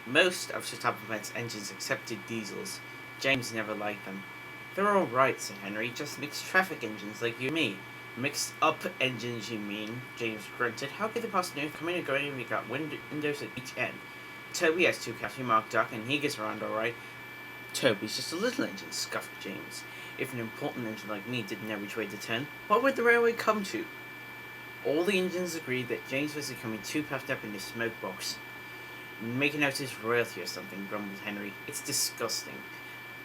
Most of Sir Topham engines accepted diesels. James never liked them. "They're alright," said Henry, "just mixed traffic engines like you and me." "Mixed up engines, you mean," James grunted. "How could they possibly come in and go in if we got windows at each end? Toby has two cabs, remarked Doc, and he gets around alright." "Toby's just a little engine," scoffed James. "If an important engine like me didn't know which way to turn, what would the railway come to?" All the engines agreed that James was becoming too puffed up in his smoke box. "Making out his royalty or something," grumbled Henry. "It's disgusting."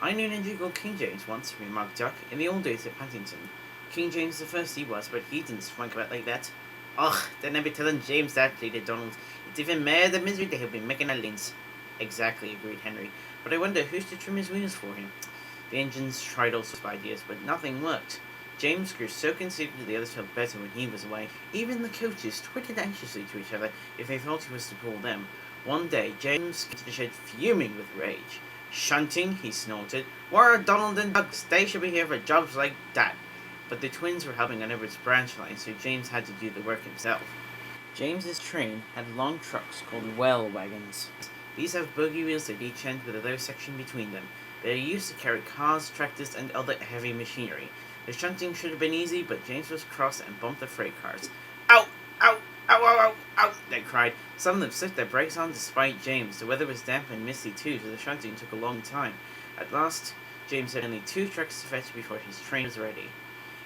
"I knew an engine called King James once," remarked Duck, "in the old days at Paddington. King James the First he was, but he didn't swank about like that." "Och, don't ever telling James that," pleaded Donald. "It's even mair the misery that he'll be making our links." "Exactly," agreed Henry. "But I wonder who's to trim his wheels for him." The engines tried all sorts of ideas, but nothing worked. James grew so conceited that the others felt better when he was away. Even the coaches twittered anxiously to each other if they thought he was to pull them. One day, James came to the shed fuming with rage. "Shunting," he snorted. "Where are Donald and Doug? They should be here for jobs like that." But the twins were helping on Everett's branch line, so James had to do the work himself. James's train had long trucks called well wagons. These have buggy wheels at each end with a low section between them. They are used to carry cars, tractors, and other heavy machinery. The shunting should have been easy, but James was cross and bumped the freight cars. "Ow! Ow! Ow! Ow! Ow! Ow!" they cried. Some of them slipped their brakes on despite James. The weather was damp and misty too, so the shunting took a long time. At last, James had only 2 trucks to fetch before his train was ready.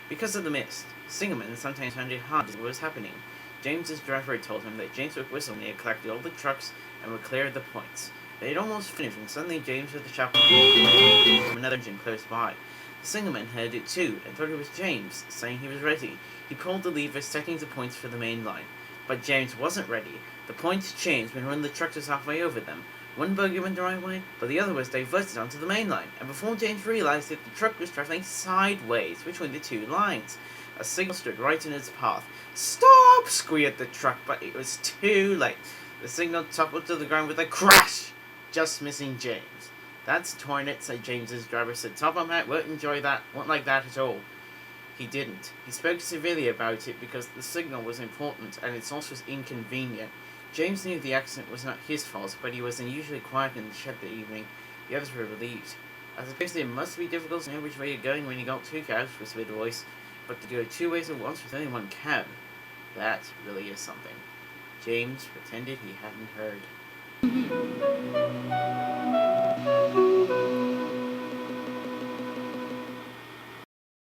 Because of the mist, signalmen sometimes found it hard to see what was happening. James's driver had told him that James would whistle when he had collected all the trucks and would clear the points. They had almost finished when suddenly James heard the shout from another engine close by. The signalman heard it too, and thought it was James, saying he was ready. He pulled the lever, setting the points for the main line. But James wasn't ready. The points changed when one of the trucks was halfway over them. One bogie went the right way, but the other was diverted onto the main line, and before James realized it, the truck was traveling sideways between the 2 lines. A signal stood right in its path. "Stop!" squealed the truck, but it was too late. The signal toppled to the ground with a crash, just missing James. "That's torn it," said James's driver. "Said Topham won't like that at all." He didn't. He spoke severely about it because the signal was important and its loss was inconvenient. James knew the accident was not his fault, but he was unusually quiet in the shed that evening. The others were relieved. "I suppose it must be difficult to know which way you're going when you got 2 cabs," whispered a voice. "But to go 2 ways at once with only 1 cab, that really is something." James pretended he hadn't heard.